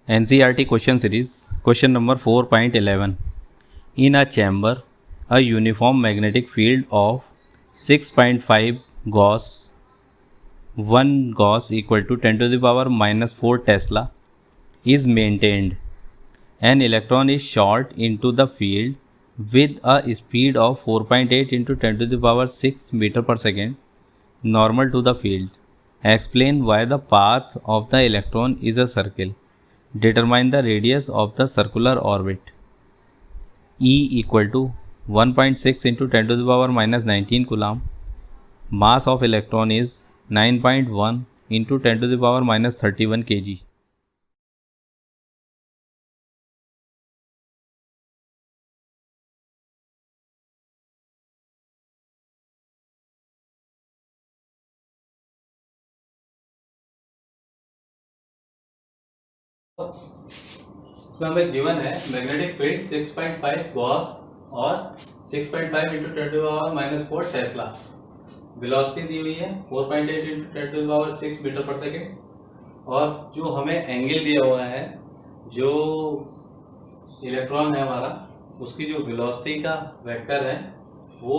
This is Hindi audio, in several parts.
NCERT question series, question number 4.11. In a chamber, a uniform magnetic field of 6.5 Gauss, 1 Gauss equal to 10 to the power minus 4 Tesla is maintained. An electron is shot into the field with a speed of 4.8 into 10 to the power 6 meter per second, normal to the field. Explain why the path of the electron is a circle. Determine the radius of the circular orbit. E equal to 1.6 into 10 to the power minus 19 coulomb. Mass of electron is 9.1 into 10 to the power minus 31 kg. तो हमें गिवन है मैग्नेटिक फील्ड 6.5 गॉस और 6.5 into 10 to power minus 4 tesla. Velocity दी हुई है 4.8 इंटू 10 टू पावर 6 मीटर पर सेकेंड। और जो हमें एंगल दिया हुआ है, जो इलेक्ट्रॉन है हमारा, उसकी जो वेलोसिटी का वेक्टर है वो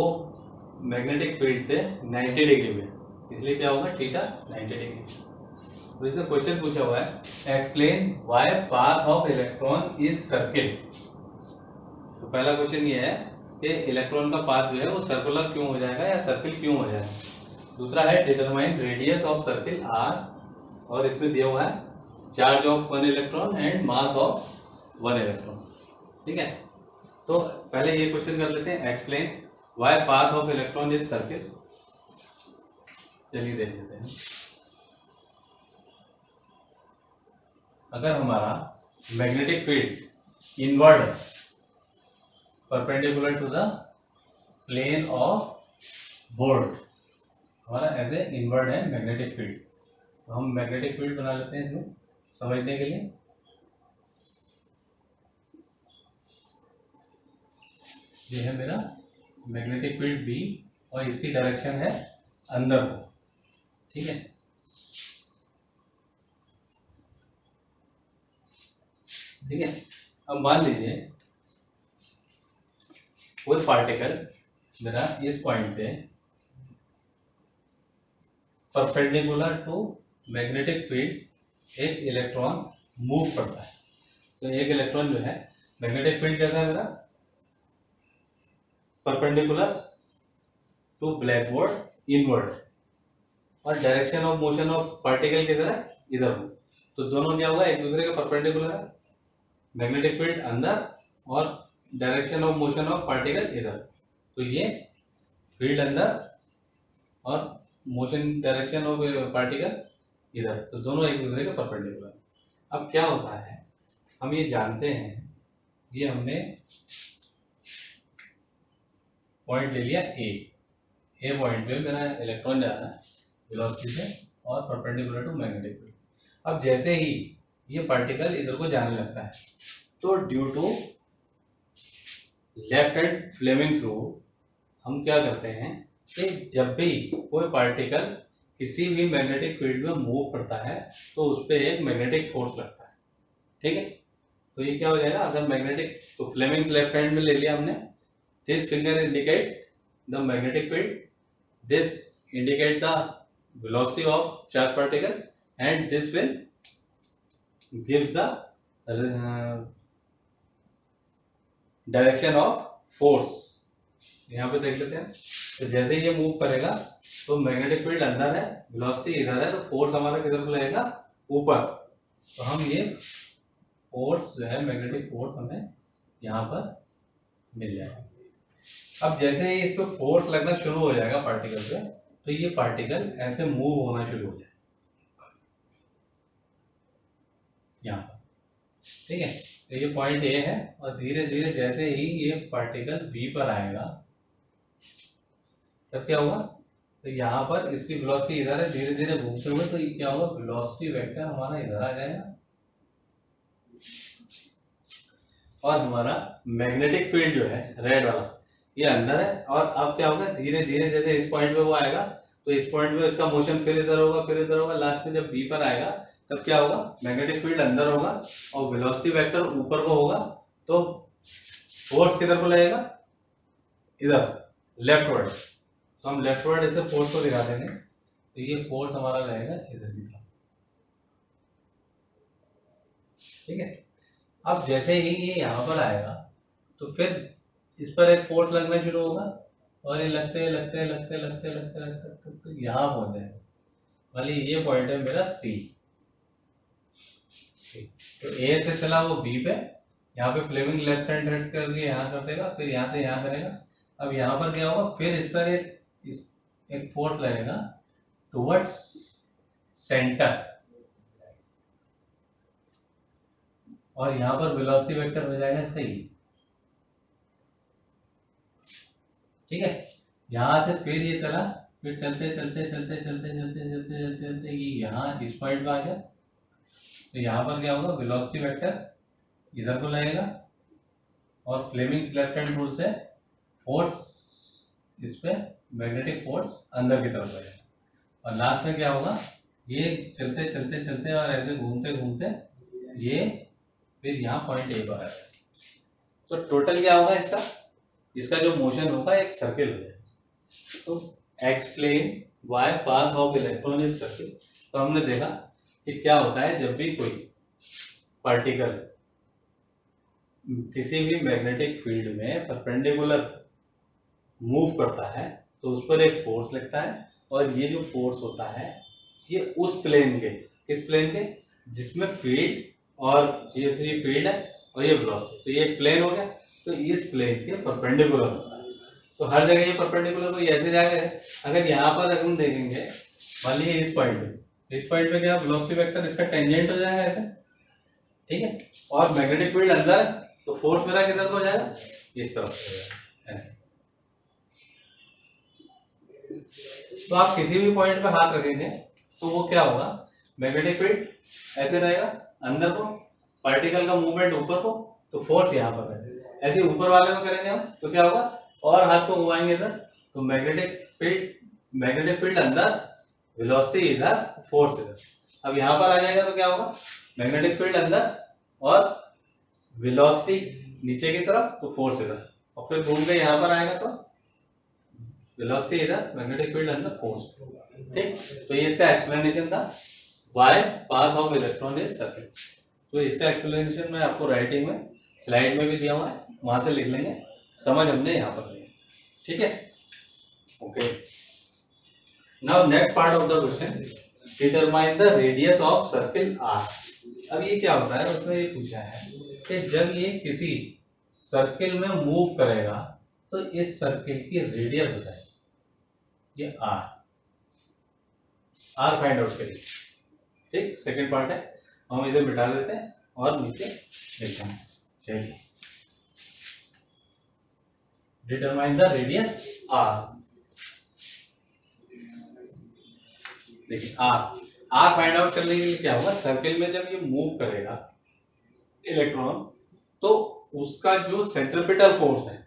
मैग्नेटिक फील्ड से 90 डिग्री में, इसलिए क्या होगा थीटा 90 डिग्री। तो इसमें क्वेश्चन पूछा हुआ है explain why path of electron is circle. तो पहला क्वेश्चन ये है कि इलेक्ट्रॉन का पाथ जो है वो सर्कुलर क्यों हो जाएगा या सर्किल क्यों हो जाएगा। दूसरा है determine radius of circle R, और इसमें दिया हुआ है charge of 1 electron and mass of 1 electron. ठीक है, तो पहले ये क्वेश्चन कर लेते हैं explain why path of electron is circle. चलिए देख लेते हैं। अगर हमारा मैग्नेटिक फील्ड इनवर्ड है perpendicular to the plane of board, हमारा ऐसे इनवर्ड है मैग्नेटिक फील्ड, तो हम मैग्नेटिक फील्ड बना लेते हैं इसमें समझने के लिए। ये है मेरा मैग्नेटिक फील्ड बी और इसकी डायरेक्शन है अंदर को। ठीक है, ठीक है। अब मान लीजिए कोई पार्टिकल मेरा इस पॉइंट से परपेंडिकुलर टू मैग्नेटिक फील्ड एक इलेक्ट्रॉन मूव करता है। तो एक इलेक्ट्रॉन जो है, मैग्नेटिक फील्ड कैसा है मेरा, perpendicular to blackboard inward, और direction of motion of particle किधर है, इधर हो। तो दोनों क्या होगा, एक दूसरे के परपेंडिकुलर है, मैग्नेटिक फील्ड अंदर और direction of motion of particle इधर। तो ये फील्ड अंदर और मोशन डायरेक्शन ऑफ पार्टिकल इधर, तो दोनों एक दूसरे के परपेंडिकुलर। अब क्या होता है, हम ये जानते हैं, ये हमने पॉइंट ले लिया ए पॉइंट पे मेरा इलेक्ट्रॉन जा रहा है वेलोसिटी से और परपेंडिकुलर टू मैग्नेटिक फील्ड। अब जैसे ही ये पार्टिकल इधर को जाने लगता है, तो due to left hand Fleming's rule हम क्या करते हैं कि जब भी कोई पार्टिकल किसी भी मैग्नेटिक फील्ड में मूव करता है तो उस पर एक मैग्नेटिक फोर्स लगता है। ठीक है, तो ये क्या हो जाएगा, अगर मैग्नेटिक, तो फ्लेमिंग्स लेफ्ट हैंड में ले लिया हमने, this finger indicate the magnetic field, this indicate the velocity of charged particle, and this will gives the direction of force. यहाँ पे देख लेते हैं, तो जैसे ये मूव करेगा तो मैग्नेटिक फील्ड अंदर है, वेलोसिटी इधर है, तो फोर्स हमारा किधर को लगेगा, ऊपर। तो हम ये फोर्स जो है मैग्नेटिक फोर्स हमें यहाँ पर मिल जाएगा। अब जैसे ही इस पर फोर्स लगना शुरू हो जाएगा पार्टिकल पे, तो ये पार्टिकल ऐसे मूव होना शुरू हो जाएगा यहाँ पर। ठीक है, तो ये पॉइंट ए है, और धीरे धीरे जैसे ही ये पार्टिकल बी पर आएगा तब क्या होगा, तो यहाँ पर इसकी वेलोसिटी इधर है, धीरे धीरे घूमते हुए, तो ये क्या होगा, वेलोसिटी वेक्टर हमारा इधर आ जाएगा और हमारा मैग्नेटिक फील्ड जो है रेड वाला ये अंदर है। और अब क्या होगा, धीरे धीरे जैसे इस पॉइंट पे वो आएगा तो इस पॉइंट पे इसका मोशन फिर इधर होगा, फिर इधर होगा, लास्ट में जब बी पर आएगा तब क्या होगा, मैग्नेटिक फील्ड अंदर होगा और वेलोसिटी वेक्टर ऊपर को होगा, तो फोर्स किधर को लगेगा, इधर लेफ्टवर्ड। तो हम लेफ्टवर्ड ऐसे फोर्स को दिखा देंगे, तो ये फोर्स हमारा लगेगा इधर की तरफ। ठीक है, अब जैसे ही ये यहाँ पर आएगा तो फिर इस पर एक फोर्स लगना शुरू होगा और ये लगते लगते लगते लगते लगते लगते लगते यहाँ पहुंच जाएगा। मान लीजिए ये पॉइंट है मेरा सी, तो ए से चला वो बी पे, यहाँ पे फ्लेमिंग लेफ्ट हैंड रेड करके यहाँ कर देगा, फिर यहाँ से यहाँ करेगा। अब यहाँ पर क्या होगा, फिर इस पर एक फोर्स लगेगा टुवर्ड्स सेंटर, और यहाँ पर वेलोसिटी वेक्टर हो जाएगा इसका ये। ठीक है, यहाँ से फिर ये चला, फिर चलते चलते चलते चलते चलते चलते चलते चलते ये यहाँ इस पॉइंट पर आ गया, तो यहाँ पर क्या होगा, वेलोसिटी वेक्टर इधर को लगेगा और फ्लेमिंग लेफ्ट हैंड रूल से फोर्स इस पे मैग्नेटिक फोर्स अंदर की तरफ लगेगा, और लास्ट में क्या होगा, ये चलते चलते चलते और ऐसे घूमते घूमते ये फिर यहाँ पॉइंट ए पर आ जाएगा। तो टोटल क्या होगा इसका, इसका जो मोशन होगा एक सर्किल हो जाएगा। तो explain why path of electron is circle. तो हमने देखा कि क्या होता है जब भी कोई पार्टिकल किसी भी मैग्नेटिक फील्ड में परपेंडिकुलर मूव करता है तो उस पर एक फोर्स लगता है, और ये जो फोर्स होता है ये उस प्लेन के, किस प्लेन के, जिसमें फील्ड और ये फील्ड है और ये वेलोसिटी, तो ये एक प्लेन हो गया, तो इस प्लेन के परपेंडिकुलर होता है। तो हर जगह ये परपेंडिकुलर को ऐसे जाएगा। अगर यहाँ पर अगर हम देखेंगे, मान लीजिए इस पॉइंट पे क्या वेलोसिटी वेक्टर इसका टेंजेंट हो जाएगा ऐसे। ठीक है, और मैग्नेटिक फील्ड अंदर है तो फोर्स मेरा किधर को हो जाएगा, इस तरफ हो जाएगा ऐसे। तो आप किसी भी पॉइंट पे हाथ रखेंगे तो वो क्या होगा, मैग्नेटिक फील्ड ऐसे रहेगा अंदर को, पार्टिकल का मूवमेंट ऊपर को, तो फोर्स यहाँ पर रहेगा। ऐसे ऊपर वाले में करेंगे हम तो क्या होगा, और हाथ को घुमाएंगे इधर तो मैग्नेटिक फील्ड अंदर, वेलोसिटी इधर, फोर्स इधर। अब यहाँ पर आ जाएगा तो क्या होगा, मैग्नेटिक फील्ड अंदर और वेलोसिटी नीचे की तरफ, तो फोर्स इधर, और फिर घूम के यहाँ पर आएगा तो वेलोसिटी इधर, मैग्नेटिक फील्ड अंदर, फोर्स। ठीक, तो ये इसका एक्सप्लेनेशन था, why path of electron is circle. तो इसका एक्सप्लेनेशन मैं आपको राइटिंग में स्लाइड में भी दिया हुआ है, वहां से लिख लेंगे, समझ हमने यहाँ पर लिया। ठीक है, okay. Now next part of the question, determine the radius of circle R. अब ये क्या होता है, उसमें ये पूछा है कि जब ये किसी सर्किल में मूव करेगा तो इस सर्किल की रेडियस बताइए, ये आर फाइंड आउट करिए। ठीक, सेकंड पार्ट है, हम इसे मिटा देते हैं और नीचे लिखते हैं। चलिए, डिटरमाइन द रेडियस आर। देखिए आर फाइंड आउट करने के लिए क्या होगा, सर्किल में जब ये मूव करेगा इलेक्ट्रॉन तो उसका जो सेंट्रिपिटल फोर्स है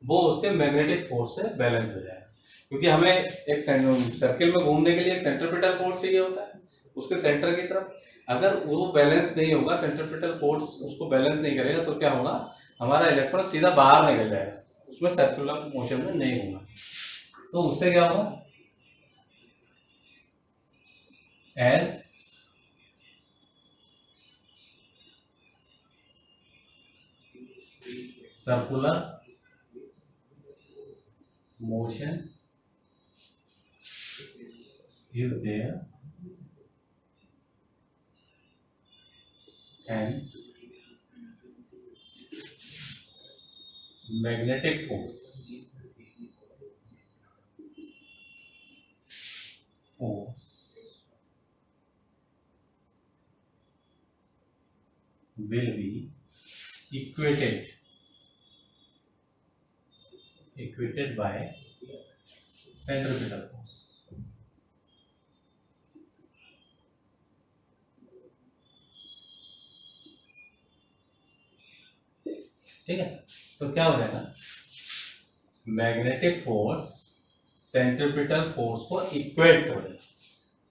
वो उसके मैग्नेटिक फोर्स से बैलेंस हो जाएगा, क्योंकि हमें एक सर्किल में घूमने के लिए एक सेंट्रिपिटल फोर्स चाहिए होता है उसके सेंटर की तरफ। अगर वो बैलेंस नहीं होगा, सेंट्रिपिटल फोर्स उसको बैलेंस नहीं करेगा, तो क्या होगा, हमारा इलेक्ट्रॉन सीधा बाहर निकल जाएगा, उसमें सर्कुलर मोशन में नहीं होगा। तो उससे क्या होगा, as circular motion is there, hence magnetic force will be equated by centripetal force। ठीक है, तो क्या हो जाएगा, मैग्नेटिक फोर्स सेंट्रिपिटल फोर्स को इक्वेट कर देगा।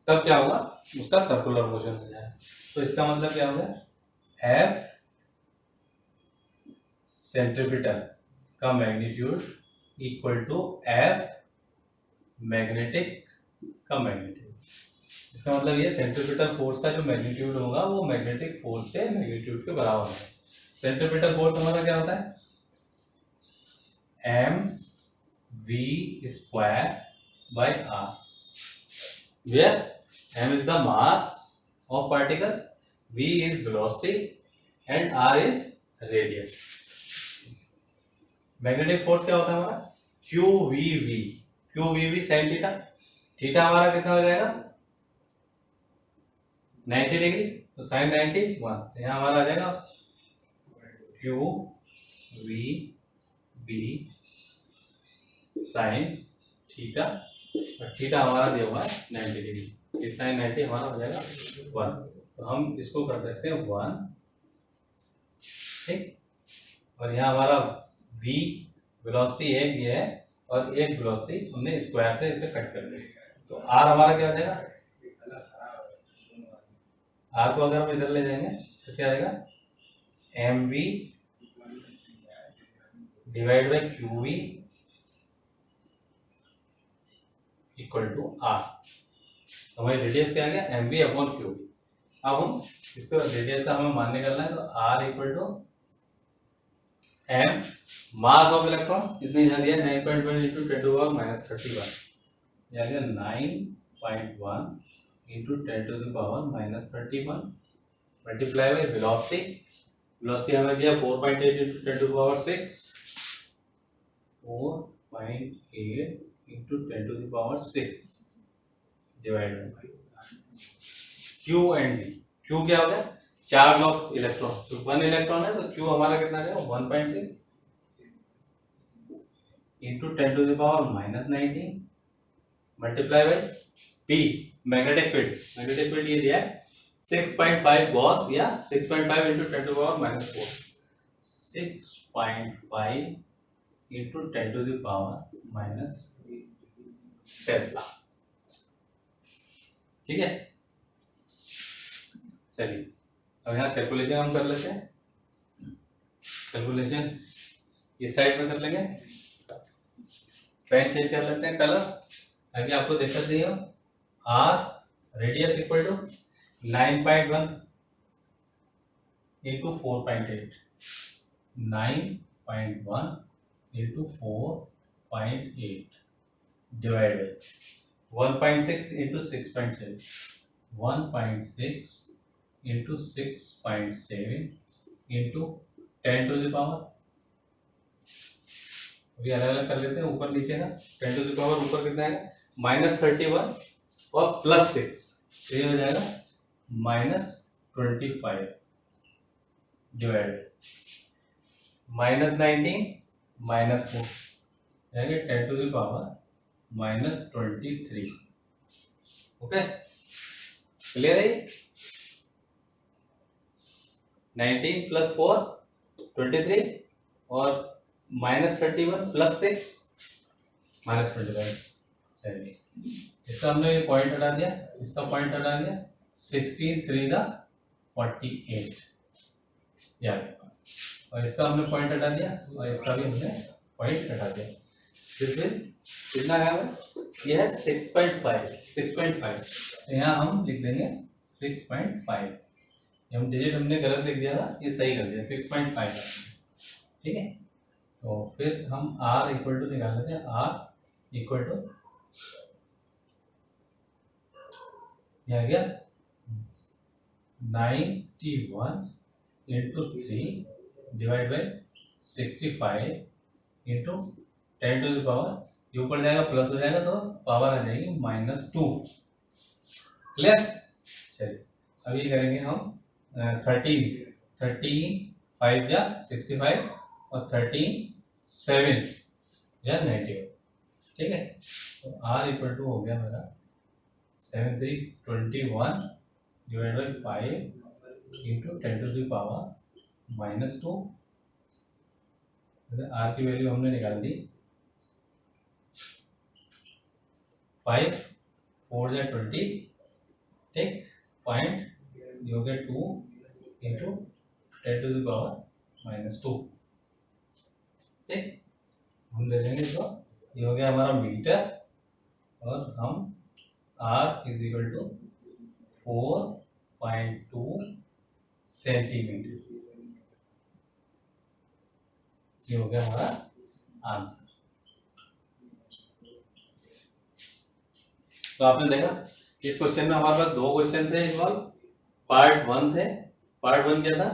तब क्या होगा, उसका सर्कुलर मोशन हो जाएगा। तो इसका मतलब क्या होगा, एफ सेंट्रीपिटल का magnitude equal to F magnetic का मैग्नीट्यूड। इसका मतलब ये सेंट्रीपिटल फोर्स का जो मैग्नीट्यूड होगा वो मैग्नेटिक फोर्स के मैग्नीट्यूड के बराबर है। सेंट्रीपिटल फोर्स हमारा क्या होता है, M V square by R, where m is the mass of particle, v is velocity and r is radius। Magnetic force क्या होता है हमारा, Q V V, Q V V sine theta, theta हमारा कितना हो जाएगा 90 डिग्री, तो साइन 91, यहाँ हमारा आ जाएगा Q V B sine theta, और थीटा हमारा दिया हुआ है 90 डिग्री, साइन 90 हमारा हो जाएगा 1। तो हम इसको कर सकते हैं 1, ठीक। और यहाँ हमारा v वेलोसिटी एक ये है और एक वेलोसिटी हमने स्क्वायर से इसे कट कर दिया, तो r हमारा क्या हो जाएगा, r को अगर हम इधर ले जाएंगे तो क्या आएगा, M V divide by Q V equal to R. हमारी रेडियस क्या आ गया, M V upon Q V. अब हम इसको रेडियस का हमें मान निकालना है, तो R equal to M mass of electron कितनी यहाँ दिया 9.1 इंटू 10 टू पावर माइनस 31, यानी 9.1 into 10 to the power minus 31 multiply by velocity, velocity हमें दिया 4.8 into 10 to power 6, 4.8 into 10 to the power 6 divide by Q and V. Q क्या हो गया, चार्ज ऑफ इलेक्ट्रॉन, तो 1 इलेक्ट्रॉन है तो क्यू हमारा कितना है 1.6 into 10 to the power minus 19 multiply by P magnetic field, magnetic field ये दिया है 6.5 गॉस या 6.5 into 10 to power minus 4, 6.5 into 10 to the power minus tesla, ठीक है। चलिए अब यहाँ कैलकुलेशन हम कर लेते हैं, कैलकुलेशन इस साइड में कर लेंगे, पेन चेंज कर लेते हैं कलर ताकि आपको दिक्कत नहीं हो। R radius equal to 9.1 into 4.8, 9.1 into 4.8 divide by 1.6 into 6.7, 1.6 into 6.7 into 10 to the power, अभी अलग अलग कर लेते हैं ऊपर नीचे का, 10 टू द पावर ऊपर कितना आएगा माइनस 31 और प्लस 6, तो ये हो जाएगा माइनस 25 डिवाइड माइनस 19 माइनस 4 यानी 10 to the power minus 23। Okay clear है, 19 प्लस 4 23 और माइनस 31 प्लस 6 माइनस 25। चलिए इसका हमने ये पॉइंट हटा दिया, इसका पॉइंट हटा दिया, 16 3 दा 48 याद, और इसका हमने पॉइंट हटा दिया और इसका भी हमने पॉइंट हटा दिया, कितना है यह है 6.5, 6.5, तो यहाँ हम लिख देंगे 6.5, हम डिजिट हमने गलत लिख दिया था, ये सही कर दिया 6.5, ठीक है। तो फिर हम r इक्वल टू निकाल लेते हैं, r इक्वल टू यह आ गया 91 into 3 divide by 65 into 10 to the power, ये ऊपर जाएगा प्लस हो जाएगा तो पावर आ जाएगी -2, क्लियर। चलिए अभी करेंगे हम 13 5 या 65 और 13 7 या 91, ठीक है। तो r इक्वल टू हो गया मेरा 7 3 21 divide by 5 into 10 to the power -2, r की वैल्यू हमने निकाल दी 5 4 या 20 ठीक, पॉइंट ये हो गया 2 इंटू 10⁻²। ठीक, हम ले लेंगे तो ये हो गया हमारा मीटर, और हम R is equal to 4.2 centimetre, ये हो गया हमारा आंसर। तो आपने देखा इस क्वेश्चन में हमारे पास दो क्वेश्चन थे इन्वॉल्व। पार्ट 1 थे, पार्ट 1 क्या था,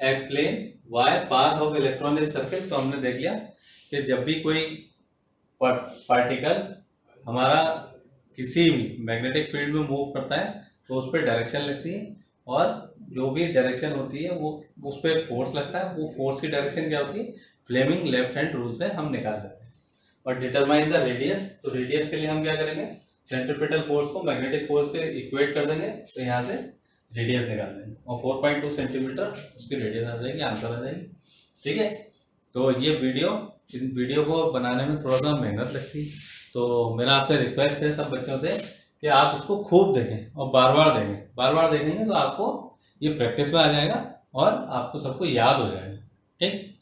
explain why path of electron is circle. तो हमने देख लिया कि जब भी कोई पार्टिकल हमारा किसी मैग्नेटिक फील्ड में मूव करता है तो उस पर डायरेक्शन लगती है, और जो भी डायरेक्शन होती है वो उस पर फोर्स लगता है। वो फोर्स की डायरेक्शन क्या होती है, फ्लेमिंग लेफ्ट हैंड रूल से हम निकाल देते हैं। और डिटरमाइन द रेडियस, तो रेडियस के लिए हम क्या करेंगे, सेंट्रीपिटल फोर्स को मैग्नेटिक फोर्स से इक्वेट कर देंगे, तो यहाँ से रेडियस निकाल देंगे, और 4.2 सेंटीमीटर उसकी रेडियस आ जाएगी, आंसर आ जाएगी। ठीक है, तो ये इस वीडियो को बनाने में थोड़ा सा मेहनत लगती है, तो मेरा आपसे रिक्वेस्ट है सब बच्चों से कि आप इसको खूब देखें और बार बार देखें। बार बार देखेंगे तो आपको ये प्रैक्टिस में आ जाएगा और आपको सबको याद हो जाएगा। ठीक,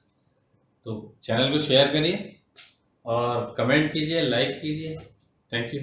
तो चैनल को शेयर करिए और कमेंट कीजिए, लाइक कीजिए। Thank you.